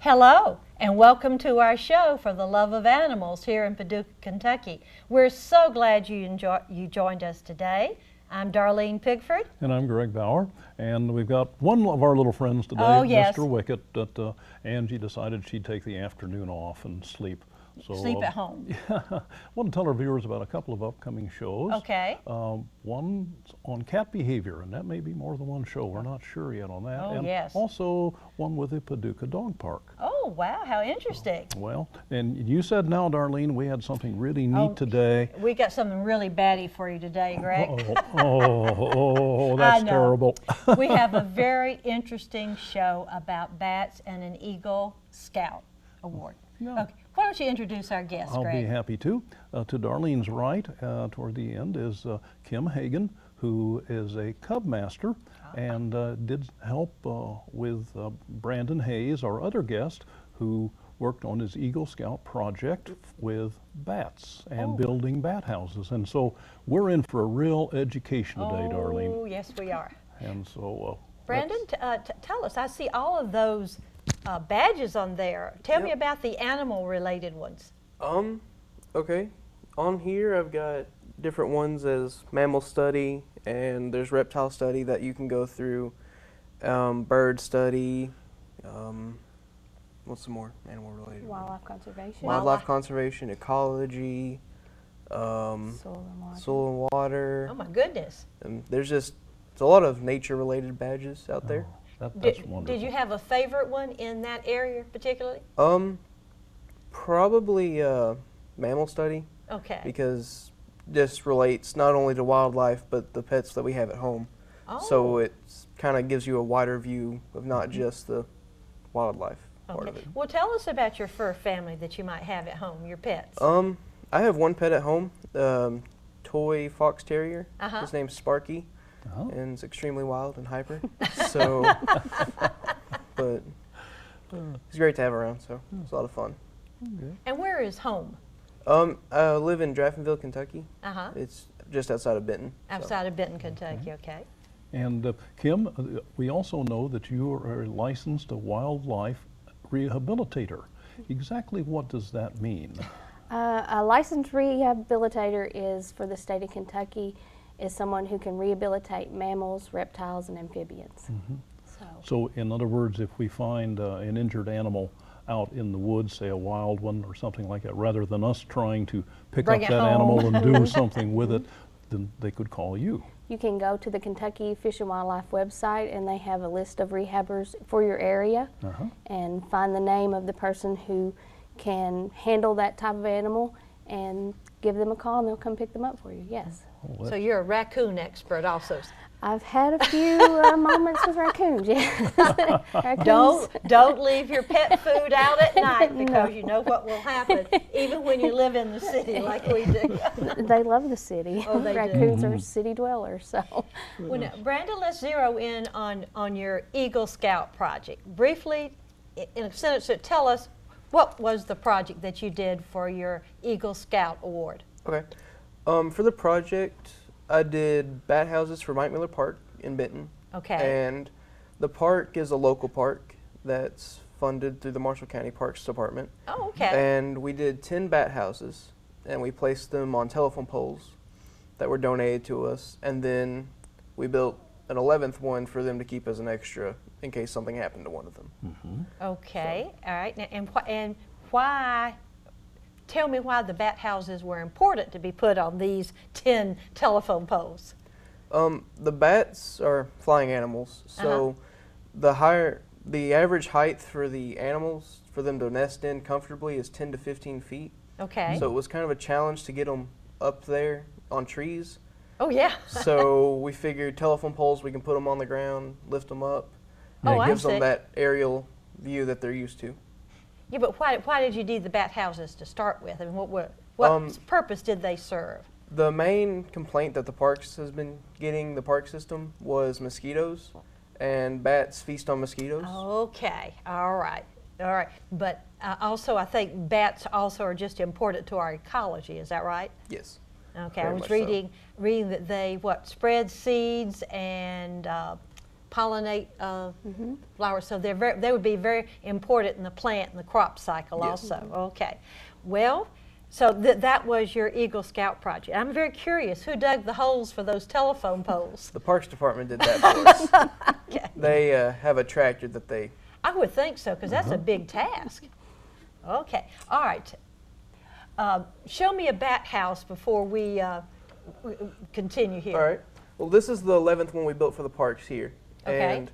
Hello, and welcome to our show for the love of animals here in Paducah, Kentucky. We're so glad you joined us today. I'm Darlene Pigford. And I'm Greg Bauer. And we've got one of our little friends today, Oh, yes. Mr. Wicket, that Angie decided she'd take the afternoon off and sleep. So, Sleep at home. Yeah, I want to tell our viewers about a couple of upcoming shows. Okay. One on cat behavior, and that may be more than one show. We're not sure yet on that. Oh, and yes. also one with the Paducah Dog Park. Oh, wow, how interesting. Well, and you said now, Darlene, we had something really neat today. We got something really batty for you today, Greg. That's I know. terrible. We have a very interesting show about bats and an Eagle Scout Award. Yeah. Okay. Why don't you introduce our guest, I'll Greg? be happy to. To Darlene's right, toward the end, is Kim Hagan, who is a cub master and did help with Brandon Hayes, our other guest, who worked on his Eagle Scout project with bats and building bat houses. And so we're in for a real education today, Darlene. Oh, yes, we are. And so, Brandon, tell us, I see all of those badges on there. Tell me about the animal-related ones. Okay. On here I've got different ones as mammal study, and there's reptile study that you can go through, bird study, what's some more animal-related? Wildlife conservation. Wildlife conservation, ecology, Soil and water. soil and water. Oh, my goodness. And there's a lot of nature-related badges out there. that's wonderful. Did you have a favorite one in that area particularly? Probably mammal study, Okay. because this relates not only to wildlife but the pets that we have at home. So it kind of gives you a wider view of not just the wildlife part of it. Well, tell us about your fur family that you might have at home, your pets. I have one pet at home, toy fox terrier. Uh-huh. His name's Sparky, Oh. and it's extremely wild and hyper. So, but he's great to have around. So it's a lot of fun. And where is home? I live in Draftonville, Kentucky. Uh-huh. It's just outside of Benton. so. Outside of Benton, Kentucky, okay. And Kim, we also know that you are a licensed wildlife rehabilitator. Exactly what does that mean? A licensed rehabilitator is, for the state of Kentucky, is someone who can rehabilitate mammals, reptiles, and amphibians. So in other words, if we find an injured animal out in the woods, say a wild one or something like that, rather than us trying to pick Bring up it that home. animal and do something with it, then they could call you. You can go to the Kentucky Fish and Wildlife website, and they have a list of rehabbers for your area, and find the name of the person who can handle that type of animal and give them a call, and they'll come pick them up for you. Yes. So you're a raccoon expert also. I've had a few moments with raccoons. Yes. Raccoons. Don't leave your pet food out at night, because you know what will happen, even when you live in the city like we do. They love the city. Oh, they do. Raccoons are city dwellers, so. Well, now, Brandon, let's zero in on your Eagle Scout project. Briefly, in a sentence, tell us what was the project that you did for your Eagle Scout Award? Okay. For the project, I did bat houses for Mike Miller Park in Benton. Okay. And the park is a local park that's funded through the Marshall County Parks Department. Oh, okay. And we did 10 bat houses, and we placed them on telephone poles that were donated to us. And then we built an 11th one for them to keep as an extra in case something happened to one of them. Okay. All right. Now, and why? Tell me why the bat houses were important to be put on these 10 telephone poles. The bats are flying animals, so the average height for the animals for them to nest in comfortably is 10 to 15 feet. Okay. So it was kind of a challenge to get them up there on trees. Oh, yeah. So we figured telephone poles, we can put them on the ground, lift them up, and Oh, it I gives see. them that aerial view that they're used to. Yeah, but why did you do the bat houses to start with, and what purpose did they serve? The main complaint that the parks has been getting, the park system, was mosquitoes, and bats feast on mosquitoes. Okay, all right. But also, I think bats also are just important to our ecology. Is that right? Yes. Okay, Very I was much so. reading that they spread seeds and pollinate flowers. So they would be very important in the plant and the crop cycle also. Okay. Well, so that was your Eagle Scout project. I'm very curious, who dug the holes for those telephone poles? The Parks Department did that for us. Okay. They have a tractor that they. I would think so, because that's a big task. Okay. All right. Show me a bat house before we continue here. All right. Well, this is the 11th one we built for the parks here. Okay. And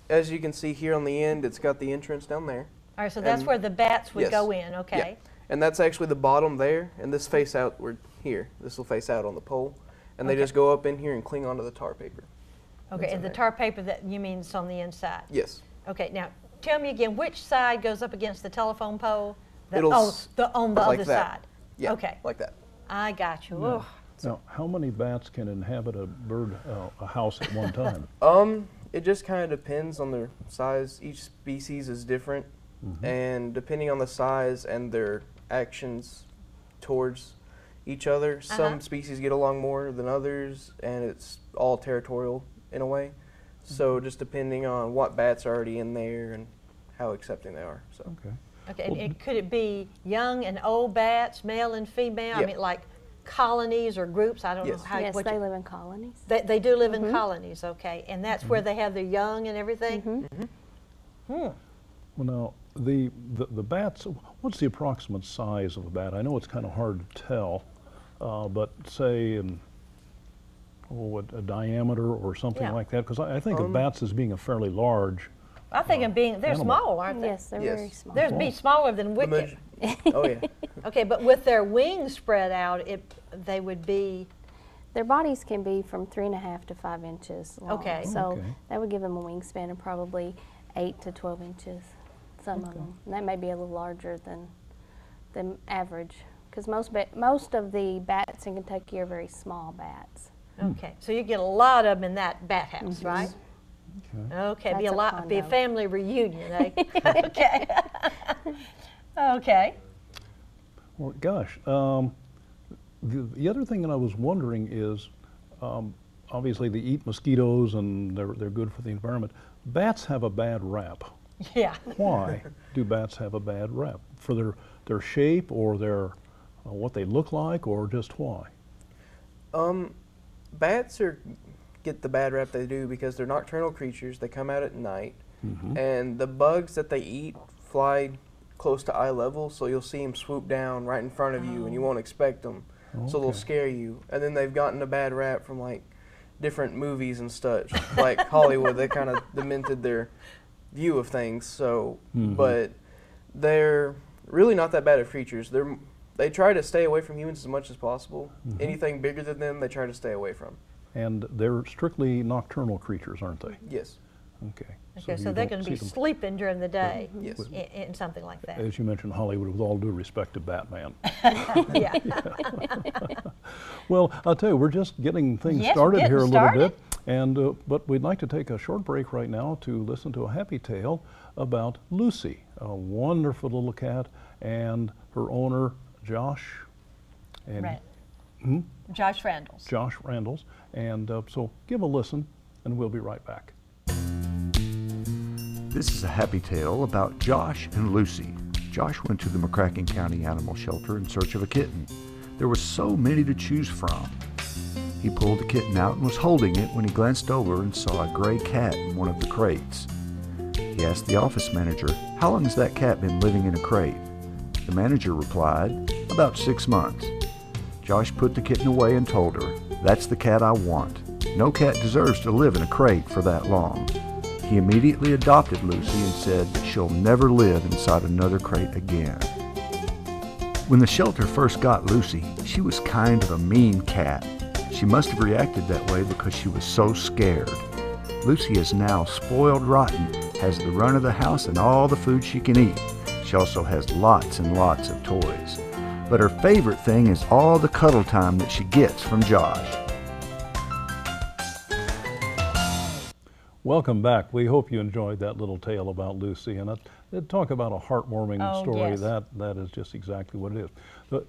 as you can see here on the end, it's got the entrance down there. All right, so that's where the bats would Yes. go in, okay. Yeah. And that's actually the bottom there, and this face outward here. This will face out on the pole. And they Okay. just go up in here and cling onto the tar paper. Okay, That's and the okay. tar paper that you mean is on the inside? Yes. Okay, now tell me again, which side goes up against the telephone pole? It'll on s- the like other that. side? Yeah. Okay, Like that. I got you. Ugh. Now, how many bats can inhabit a house at one time? It just kind of depends on their size. Each species is different, and depending on the size and their actions towards each other, some species get along more than others, and it's all territorial in a way. So just depending on what bats are already in there and how accepting they are. So Okay. Okay, and could it be young and old bats, male and female? I Yeah. mean, like colonies or groups? I don't Yes. know how. Yes, what they you- live in colonies. They do live in colonies, okay, and that's where they have their young and everything? Well, now, the bats, what's the approximate size of a bat? I know it's kind of hard to tell, but say in a diameter or something Yeah. like that, because I think of bats as being a fairly large. I think of they're Animal. small, aren't they? Yes, they're Yes. very small. They'd be smaller than the wicked. oh yeah. Okay, but with their wings spread out, they would be, Their bodies can be from 3.5 to 5 inches long. Okay. So Okay. that would give them a wingspan of probably 8 to 12 inches, some of them. And that may be a little larger than average, because most of the bats in Kentucky are very small bats. okay, so you get a lot of them in that bat house, right? Okay. Okay, be That's a a be a condo. family reunion, eh? Okay. Okay. Well, gosh, the other thing that I was wondering is, obviously they eat mosquitoes and they're good for the environment. Bats have a bad rap. Yeah. Why do bats have a bad rap? For their shape or their what they look like, or just why? Bats get the bad rap they do because they're nocturnal creatures. They come out at night, and the bugs that they eat fly close to eye level, so you'll see them swoop down right in front of you, and you won't expect them. So they'll Okay. scare you. And then they've gotten a bad rap from like different movies and such, like Hollywood. They kind of demented their view of things. So, but they're really not that bad of creatures. They try to stay away from humans as much as possible. Anything bigger than them, they try to stay away from. And they're strictly nocturnal creatures, aren't they? Yes. Okay, Okay. so you they're don't going to see be them- sleeping during the day Yes. in something like that. As you mentioned, Hollywood, with all due respect to Batman. Yeah. Well, I'll tell you, we're just getting things Yes, we're started getting here a little started. bit, and but we'd like to take a short break right now to listen to a happy tale about Lucy, a wonderful little cat, and her owner, Josh, and Josh Randall's. Josh Randalls. And so give a listen, and we'll be right back. This is a happy tale about Josh and Lucy. Josh went to the McCracken County Animal Shelter in search of a kitten. There were so many to choose from. He pulled the kitten out and was holding it when he glanced over and saw a gray cat in one of the crates. He asked the office manager, "How long has that cat been living in a crate?" The manager replied, "About 6 months." Josh put the kitten away and told her, "That's the cat I want. No cat deserves to live in a crate for that long." He immediately adopted Lucy and said that she'll never live inside another crate again. When the shelter first got Lucy, she was kind of a mean cat. She must have reacted that way because she was so scared. Lucy is now spoiled rotten, has the run of the house and all the food she can eat. She also has lots and lots of toys. But her favorite thing is all the cuddle time that she gets from Josh. Welcome back. We hope you enjoyed that little tale about Lucy, and talk about a heartwarming Oh, story. yes. That is just exactly what it is. The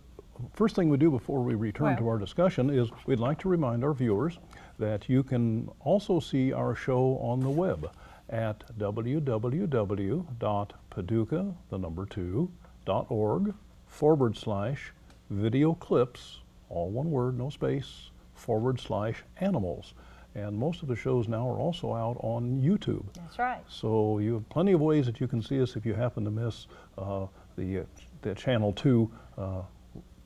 first thing we do before we return to Well- our discussion is we'd like to remind our viewers that you can also see our show on the web at www.paducah2.org/video clips, all one word, no space, /animals. And most of the shows now are also out on YouTube. That's right. So you have plenty of ways that you can see us if you happen to miss the Channel 2 In our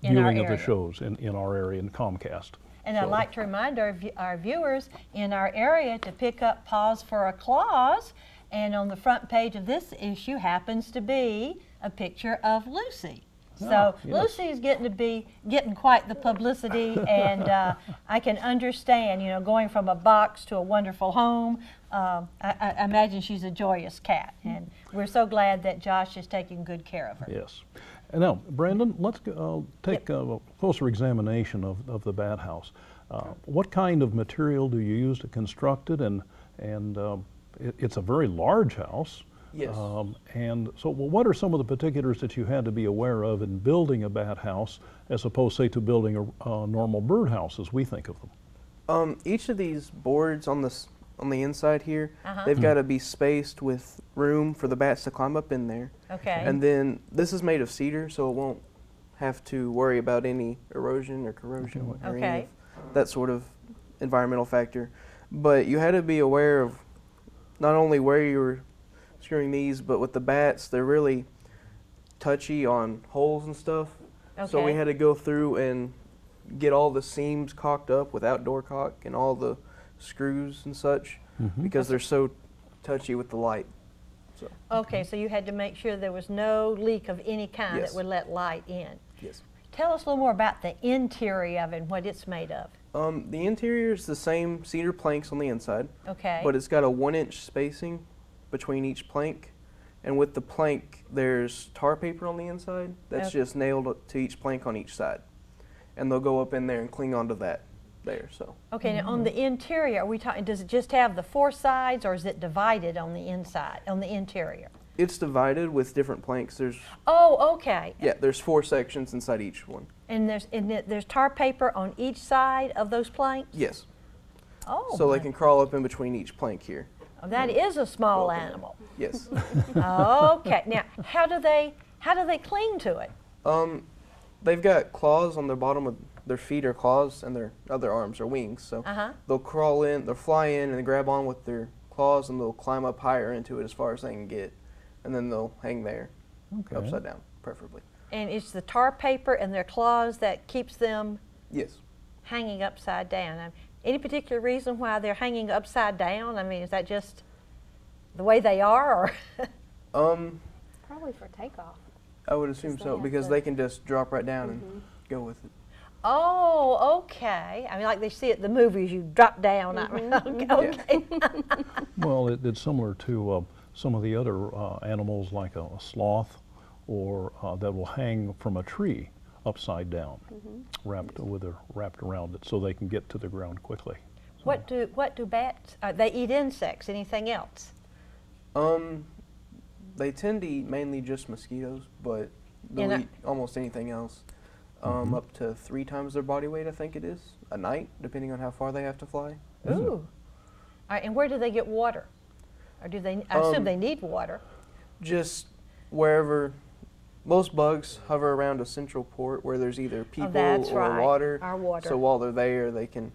viewing of the area. shows in our area in Comcast. And I'd like to remind our viewers in our area to pick up Paws for a Clause. And on the front page of this issue happens to be a picture of Lucy. So yes. Lucy's getting quite the publicity, and I can understand, going from a box to a wonderful home. I imagine she's a joyous cat, and we're so glad that Josh is taking good care of her. Yes. And now, Brandon, let's take a closer examination of the bat house. What kind of material do you use to construct it? And it's a very large house. Yes. And so, what are some of the particulars that you had to be aware of in building a bat house, as opposed, say, to building a normal bird house as we think of them? Each of these boards on the inside here, they've got to be spaced with room for the bats to climb up in there. Okay. And then this is made of cedar, so it won't have to worry about any erosion or corrosion or any of that sort of environmental factor. But you had to be aware of not only where you were screwing these, but with the bats, they're really touchy on holes and stuff. So we Okay. had to go through and get all the seams caulked up with outdoor caulk and all the screws and such, because they're so touchy with the light. So Okay, so you had to make sure there was no leak of any kind Yes. that would let light in. yes. Tell us a little more about the interior of it and what it's made of. The interior is the same cedar planks on the inside, Okay. but it's got a 1-inch spacing between each plank. And with the plank, there's tar paper on the inside that's Okay. just nailed to each plank on each side. And they'll go up in there and cling onto that there. So Okay, now on the interior, are we talking, does it just have the 4 sides, or is it divided on the inside, on the interior? it's divided with different planks. There's Oh, okay. there's 4 sections inside each one. And there's tar paper on each side of those planks? Yes. Oh, So they my- can crawl up in between each plank here. oh, that is a small animal. Yes. Okay, now how do they cling to it? They've got claws on their bottom of their feet, or claws, and their other arms or wings. So they'll crawl in, they'll fly in and grab on with their claws, and they'll climb up higher into it as far as they can get, and then they'll hang there, Okay. upside down, preferably. And it's the tar paper and their claws that keeps them Yes. hanging upside down. Any particular reason why they're hanging upside down? I mean, is that just the way they are, or? Probably for takeoff. I would assume they so, have because to- they can just drop right down and go with it. Oh, okay. I mean, like they see it in the movies, you drop down. Okay. Well, it's similar to some of the other animals, like a sloth, or that will hang from a tree upside down, wrapped around it, so they can get to the ground quickly. What do bats? They eat insects. Anything else? They tend to eat mainly just mosquitoes, but they'll And eat almost anything else. Up to 3 times their body weight, I think it is, a night, depending on how far they have to fly. Ooh. All right, and where do they get water? Or do they? I assume they need water. Just wherever. Most bugs hover around a central port where there's either people that's or right, water. our water. So while they're there, they can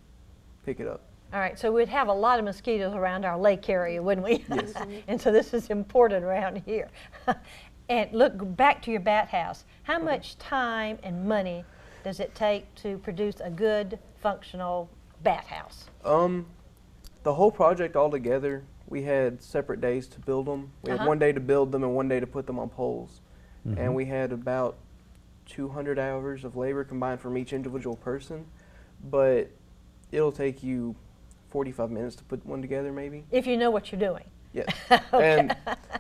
pick it up. All right, so we'd have a lot of mosquitoes around our lake area, wouldn't we? Yes. And so this is important around here. And look, back to your bat house. How much time and money does it take to produce a good, functional bat house? The whole project altogether, we had separate days to build them. We had 1 day to build them and 1 day to put them on poles. And we had about 200 hours of labor combined from each individual person. But it'll take you 45 minutes to put one together, maybe. If you know what you're doing. Yes. And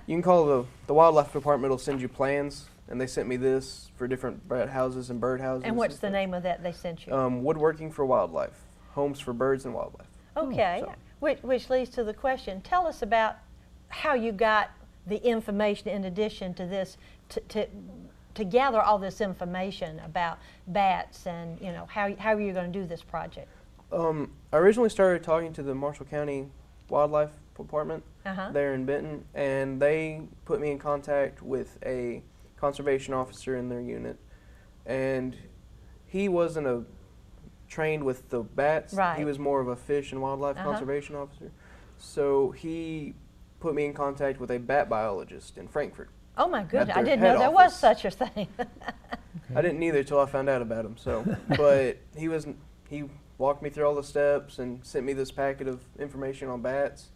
you can call the wildlife department will send you plans, and they sent me this for different bat houses and bird houses. And what's the stuff. name of that they sent you? Woodworking for wildlife, homes for birds and wildlife. Okay, so- which leads to the question. Tell us about how you got the information in addition to this, to gather all this information about bats, and how are you going to do this project? I originally started talking to the Marshall County Wildlife Department Uh-huh. there in Benton, and they put me in contact with a conservation officer in their unit, and he wasn't trained with the bats. Right. He was more of a fish and wildlife Uh-huh. conservation officer. So he put me in contact with a bat biologist in Frankfurt. Oh my goodness, I their didn't know head there was office. such a thing. I didn't either till I found out about him. So, but he walked me through all the steps and sent me this packet of information on bats,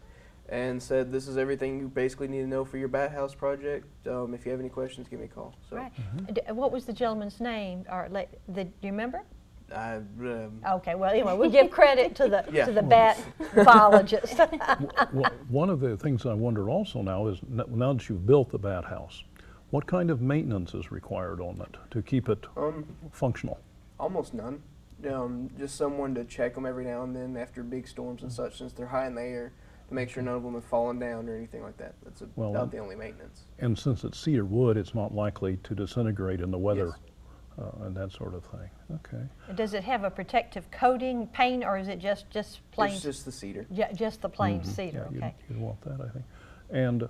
and said this is everything you basically need to know for your bat house project. If you have any questions, give me a call. So, Right. What was the gentleman's name? Or do you remember? I Okay, well, anyway, we'll give credit to the Yeah. to the bat biologist. Well, one of the things I wonder also now is, now that you've built the bat house, what kind of maintenance is required on it to keep it functional? almost none. Just someone to check them every now and then after big storms and such, since they're high in the air, to make sure none of them have fallen down or anything like that. That's about the only maintenance. And since it's cedar wood, it's not likely to disintegrate in the weather. Yes. And that sort of thing. Okay. Does it have a protective coating, paint, or is it just plain? It's just the cedar. Just the plain cedar. Yeah, Okay. you'd want that, I think. And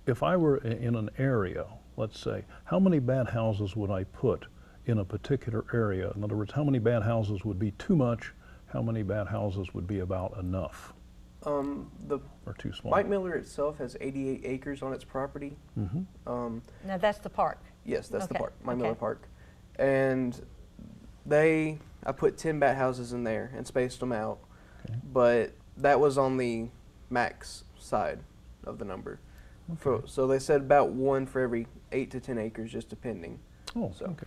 if I were in an area, let's say, how many bat houses would I put in a particular area? In other words, how many bat houses would be too much? How many bat houses would be about enough The or too small? Mike Miller itself has 88 acres on its property. Now that's the park. Yes, that's the Okay, park, Mike Miller okay. Park. And I put 10 bat houses in there and spaced them out, Okay. but that was on the max side of the number. So they said about one for every 8 to 10 acres, just depending. Oh, So- okay.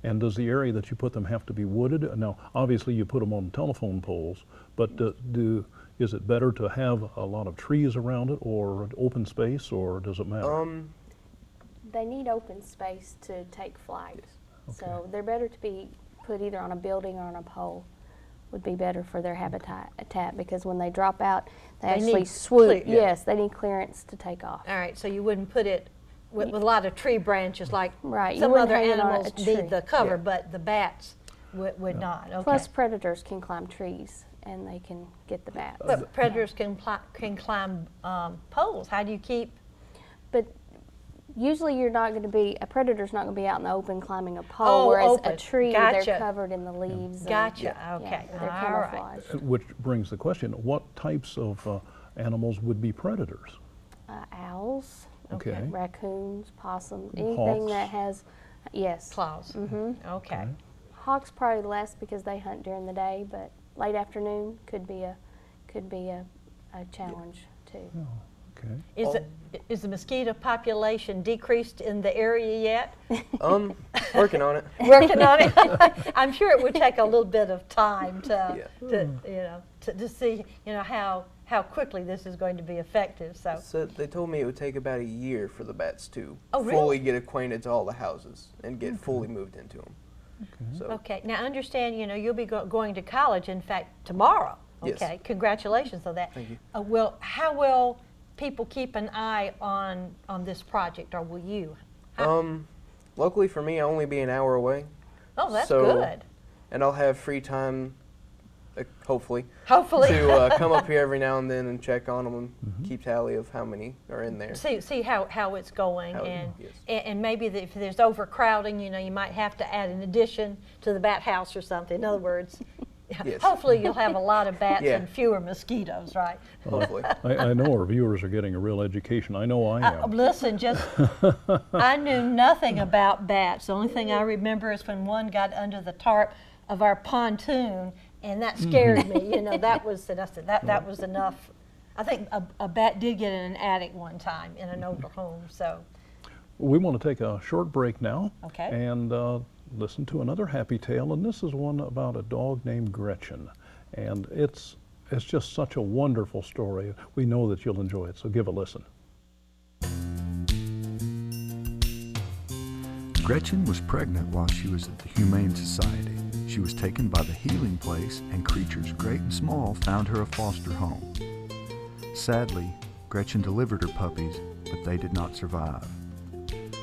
And does the area that you put them have to be wooded? Now, obviously you put them on telephone poles, but is it better to have a lot of trees around it or an open space, or does it matter? They need open space to take flight. So Okay. they're better to be put either on a building or on a pole. Would be better for their habitat, because when they drop out, they actually need swoop. clear- Yes, they need clearance to take off. All right, so you wouldn't put it with a lot of tree branches like Right, you some wouldn't other hang it on a animals tree. need the cover, Yeah. but the bats would not. Okay. Plus, predators can climb trees and they can get the bats. But predators can climb poles. How do you keep? But usually, a predator's not going to be out in the open climbing a pole, Oh, whereas open. a tree, Gotcha. they're covered in the leaves. and- Gotcha. Yeah. Okay. Yeah, they're All right. camouflaged. Which brings the question, what types of animals would be predators? Owls, Okay. raccoons, possums, anything Hawks? that has, yes. Claws. Mm-hmm. Okay. Hawks probably less because they hunt during the day, but late afternoon could be a challenge too. Okay. Is the mosquito population decreased in the area yet? Working on it. Working on it. I'm sure it would take a little bit of time to Yeah. to see how quickly this is going to be effective. So So they told me it would take about a year for the bats to Oh, really? fully get acquainted to all the houses and get fully moved into them. So okay. Now understand, you'll be going to college. In fact, tomorrow. Yes. Okay. Congratulations on that. Thank you. How will people keep an eye on this project, or will you? Luckily for me, I'll only be an hour away, Oh, that's so- good. and I'll have free time, hopefully, Hopefully. to come up here every now and then and check on them and keep tally of how many are in there. see how it's going, How it- and yes. and maybe if there's overcrowding, you might have to add an addition to the bat house or something. In other words, Yes. hopefully you'll have a lot of bats Yeah. and fewer mosquitoes, right? Hopefully. I know our viewers are getting a real education. I know I am. Listen, I knew nothing about bats. The only thing I remember is when one got under the tarp of our pontoon, and that scared me. That was that was enough. I think a bat did get in an attic one time in an older home. So We want to take a short break now. Okay. And listen to another happy tale, and this is one about a dog named Gretchen. And it's just such a wonderful story. We know that you'll enjoy it, so give a listen. Gretchen was pregnant while she was at the Humane Society. She was taken by the Healing Place, and creatures great and small found her a foster home. Sadly, Gretchen delivered her puppies, but they did not survive.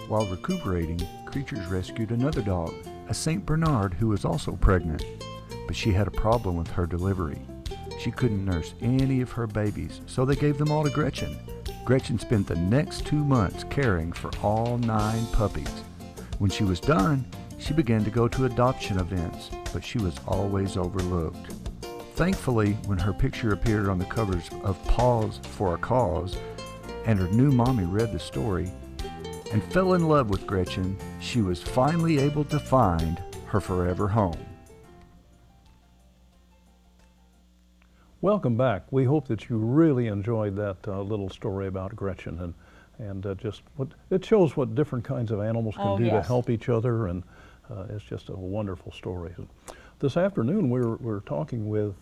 While recuperating, creatures rescued another dog, a St. Bernard who was also pregnant. but she had a problem with her delivery. She couldn't nurse any of her babies, so they gave them all to Gretchen. Gretchen spent the next 2 months caring for all 9 puppies. When she was done, she began to go to adoption events, but she was always overlooked. Thankfully, when her picture appeared on the covers of Paws for a Cause, and her new mommy read the story and fell in love with Gretchen, she was finally able to find her forever home. Welcome back. We hope that you really enjoyed that little story about Gretchen, and just what it shows what different kinds of animals can do to yes. help each other, and it's just a wonderful story. This afternoon we're talking with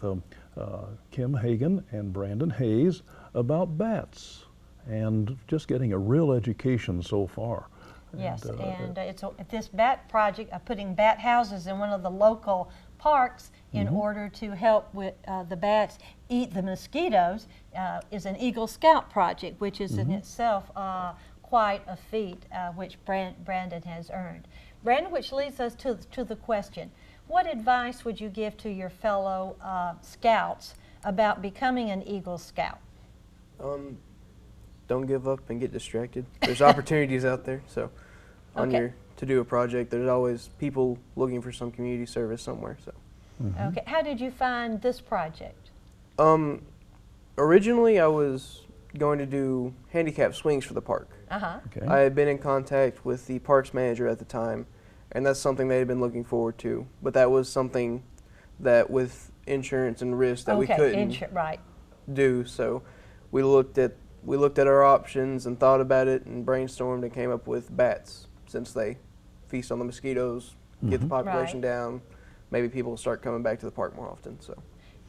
Kim Hagan and Brandon Hayes about bats, and just getting a real education so far. Yes, and it's this bat project of putting bat houses in one of the local parks in order to help with the bats eat the mosquitoes is an Eagle Scout project, which is in itself quite a feat, which Brandon has earned. Brandon, which leads us to the question, what advice would you give to your fellow scouts about becoming an Eagle Scout? Don't give up and get distracted. There's opportunities out there. So to do a project, there's always people looking for some community service somewhere. So. Okay, how did you find this project? Originally I was going to do handicap swings for the park. Okay. I had been in contact with the parks manager at the time, and that's something they had been looking forward to. But that was something that with insurance and risk that we couldn't right. do. So we looked at our options and thought about it and brainstormed and came up with bats, since they feast on the mosquitoes, get the population down. Maybe people will start coming back to the park more often. So,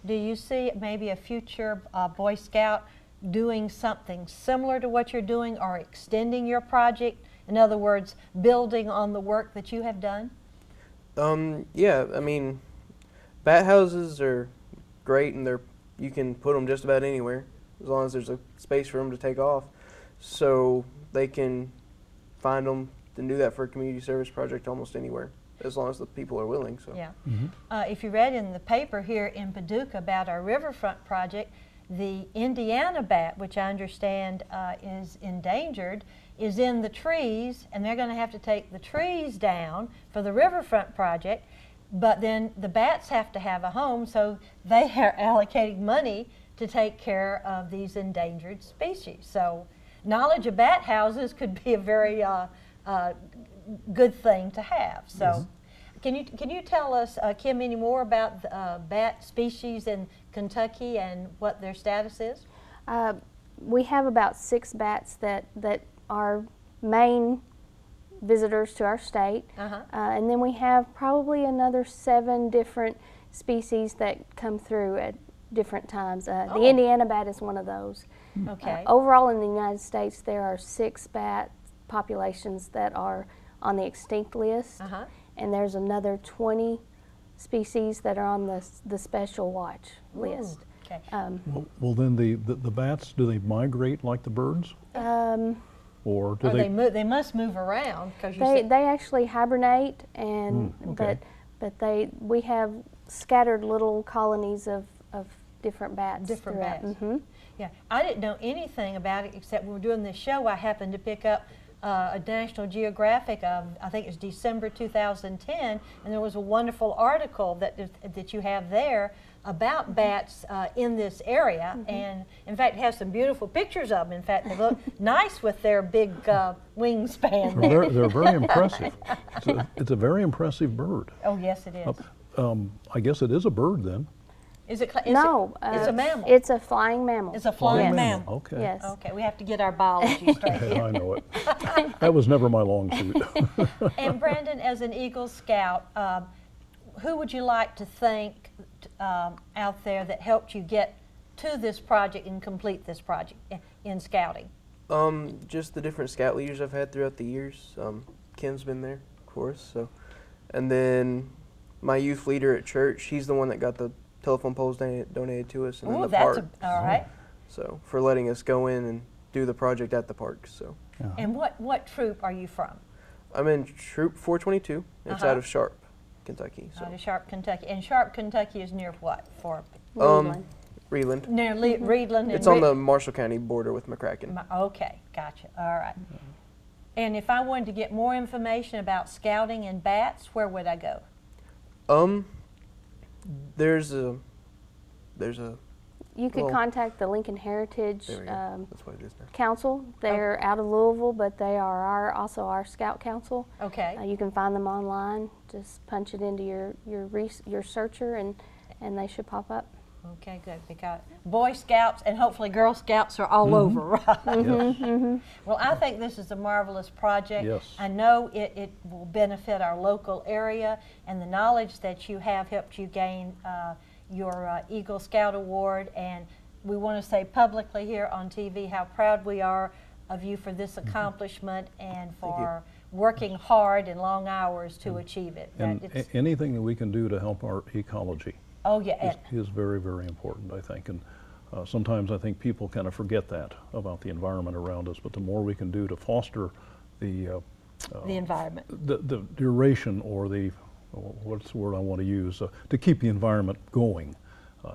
do you see maybe a future Boy Scout doing something similar to what you're doing, or extending your project? In other words, building on the work that you have done? Yeah, I mean, bat houses are great, and you can put them just about anywhere as long as there's a space for them to take off. So they can find them and do that for a community service project almost anywhere, as long as the people are willing. So. Yeah. If you read in the paper here in Paducah about our riverfront project, the Indiana bat, which I understand is endangered, is in the trees, and they're going to have to take the trees down for the riverfront project. But then the bats have to have a home, so they are allocating money to take care of these endangered species. So knowledge of bat houses could be a very good thing to have. So, can you tell us, Kim, any more about the bat species in Kentucky and what their status is? We have about 6 bats that are main visitors to our state, and then we have probably another 7 different species that come through at different times. The Indiana bat is one of those. Okay. Overall in the United States, there are 6 bat populations that are on the extinct list, and there's another 20 species that are on the special watch list. Okay. Well, then the bats, do they migrate like the birds? Or do they must move around, because they actually hibernate, and okay. but we have scattered little colonies of different bats. Different throughout. bats. Yeah, I didn't know anything about it except we were doing this show. I happened to pick up a National Geographic of, I think it was December 2010, and there was a wonderful article that you have there about bats in this area, and in fact it has some beautiful pictures of them. In fact, they look nice with their big wingspan. They're very impressive. It's a very impressive bird. Oh yes, it is. I guess it is a bird then. Is it? No, it's a mammal. It's a flying mammal. It's a flying mammal. Okay. Yes. Okay, we have to get our biology straight. Yeah, I know it. That was never my long shoot. And Brandon, as an Eagle Scout, who would you like to thank out there that helped you get to this project and complete this project in scouting? Just the different scout leaders I've had throughout the years. Kim's been there, of course. So, and then my youth leader at church. He's the one that got the telephone poles donated to us, and then the park. All right. So for letting us go in and do the project at the park. So. And what troop are you from? I'm in Troop 422. It's out of Sharp, Kentucky. So Out of Sharp, Kentucky. And Sharp, Kentucky is near what? For Reedland. Reedland. near Reedland. It's on the Marshall County border with McCracken. Okay, gotcha. All right. And if I wanted to get more information about scouting and bats, where would I go? There's a. You could Well, contact the Lincoln Heritage There we go. That's what it is now. Council. They're out of Louisville, but they are also our Scout Council. Okay. You can find them online. Just punch it into your searcher, and they should pop up. Okay, good, because Boy Scouts and hopefully Girl Scouts are all over, right? Yes. Well, I think this is a marvelous project. Yes. I know it will benefit our local area, and the knowledge that you have helped you gain your Eagle Scout Award, and we want to say publicly here on TV how proud we are of you for this accomplishment and for working hard and long hours to achieve it. And anything that we can do to help our ecology Oh, yeah. is very, very important, I think. And sometimes I think people kind of forget that about the environment around us, but the more we can do to foster the environment. the duration, or the, what's the word I want to use, to keep the environment going,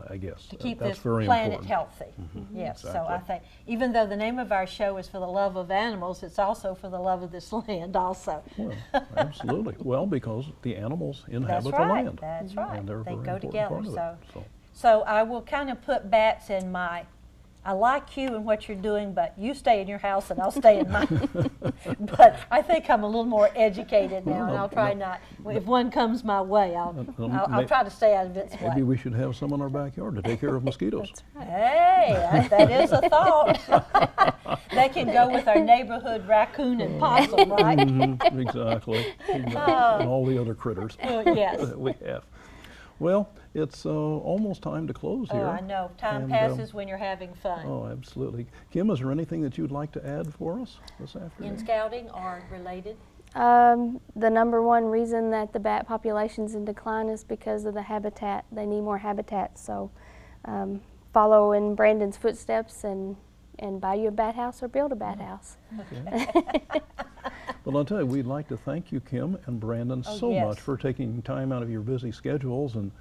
I guess. To keep That's this very planet important. healthy. Yes, so I exactly. think, even though the name of our show is For the Love of Animals, it's also for the love of this land also. Well, absolutely. Well, because the animals inhabit That's the right, land. that's right. And they're a They very go important together, part of it, so. So I will kind of put bats in my, I like you and what you're doing, but you stay in your house and I'll stay in mine. But I think I'm a little more educated now, and I'll try not, if one comes my way, I'll try to stay out of its way. Maybe we should have some in our backyard to take care of mosquitoes. Hey, that is a thought. They can go with our neighborhood raccoon and possum, right? Exactly. And all the other critters Yes. that we have. Well, it's almost time to close Oh, here. I know. Time And, passes when you're having fun. Oh, absolutely. Kim, is there anything that you'd like to add for us this afternoon? In scouting or related? The number one reason that the bat population's in decline is because of the habitat. They need more habitat. So follow in Brandon's footsteps and buy you a bat house or build a bat house. Well, I'll tell you, we'd like to thank you, Kim and Brandon, Oh, so yes. much for taking time out of your busy schedules and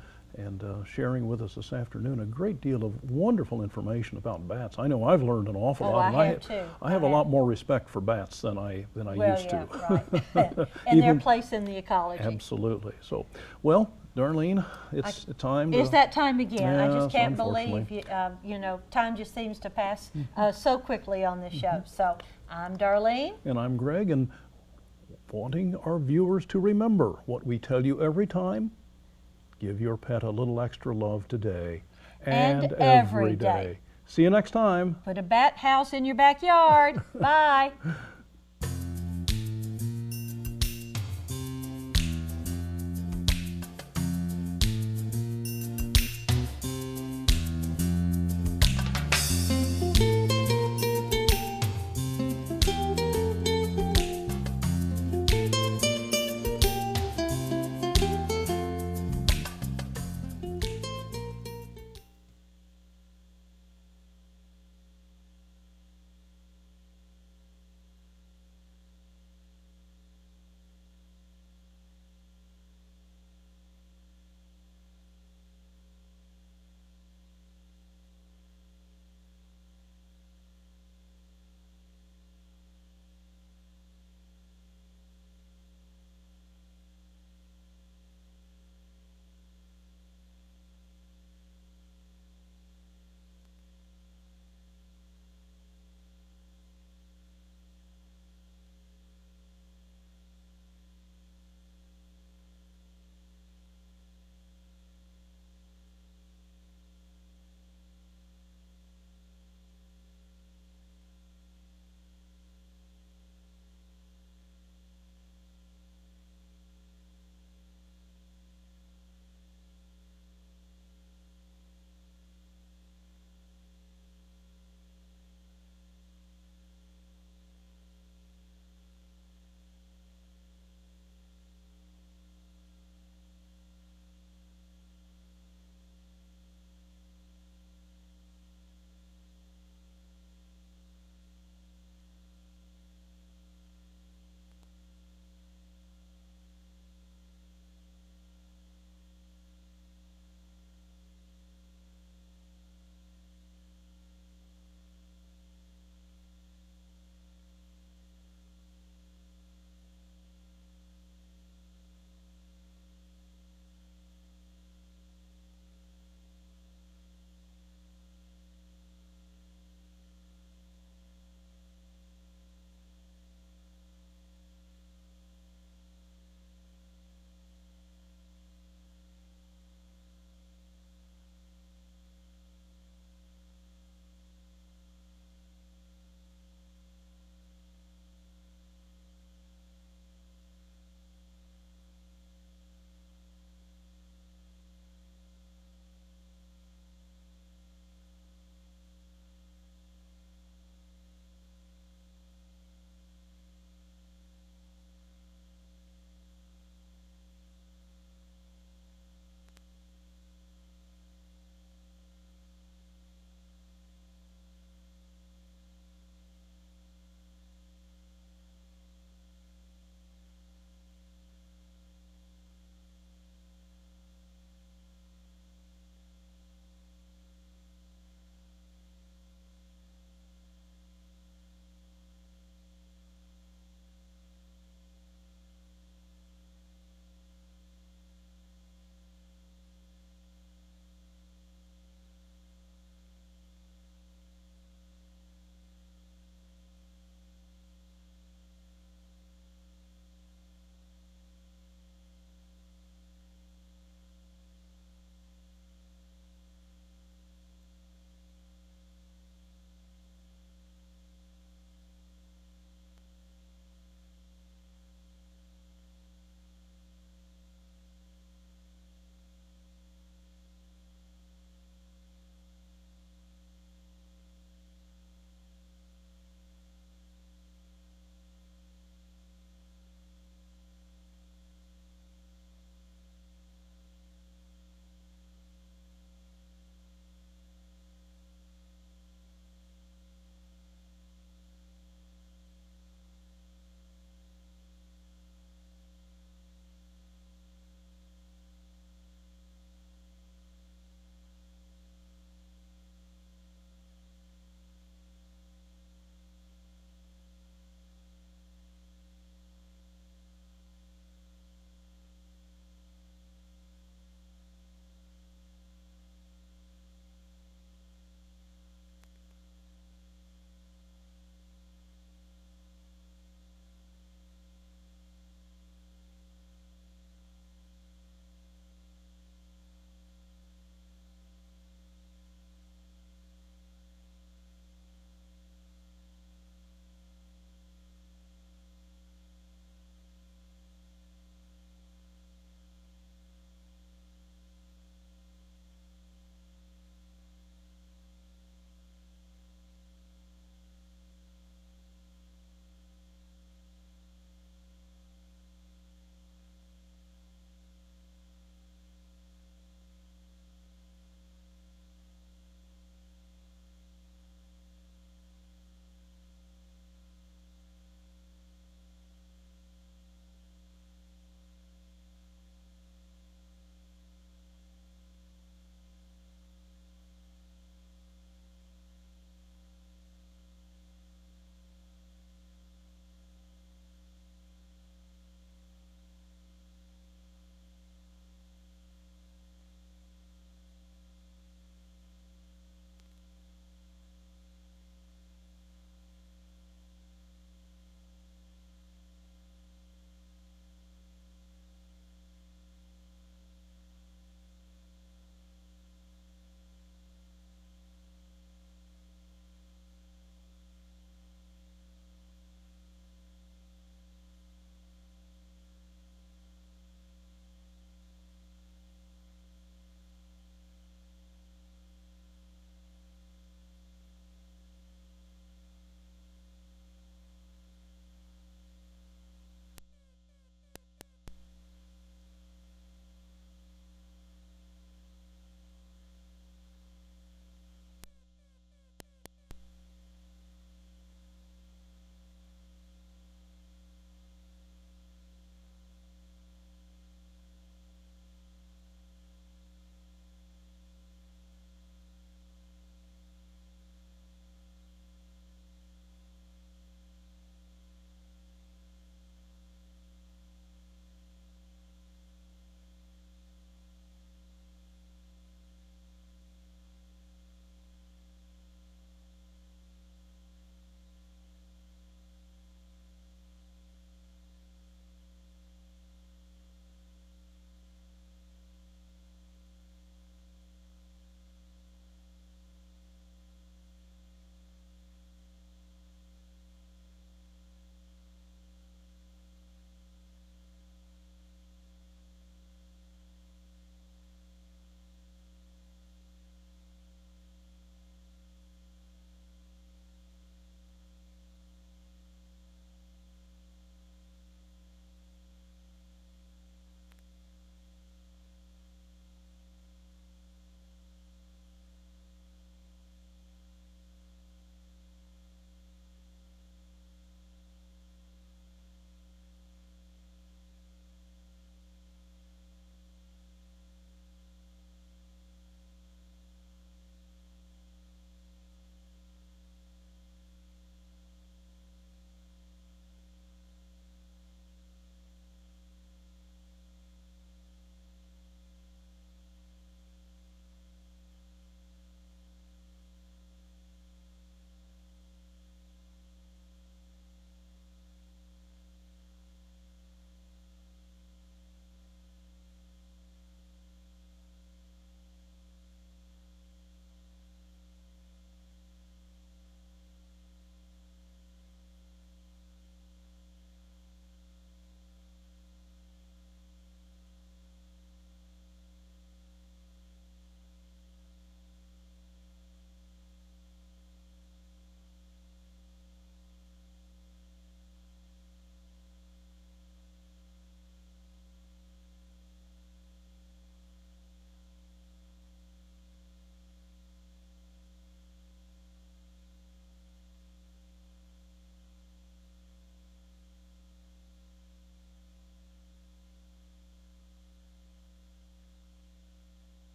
sharing with us this afternoon a great deal of wonderful information about bats. I know I've learned an awful Oh, lot. I and have too. I have a lot more respect for bats than I Well, used yeah, to. right. And their Even- place in the ecology. Absolutely. So, well, Darlene, it's time to... It's that time again. I just Yes, can't believe, unfortunately. time just seems to pass so quickly on this show. So I'm Darlene. And I'm Greg, and wanting our viewers to remember what we tell you every time, give your pet a little extra love today And every day. See you next time. Put a bat house in your backyard. Bye.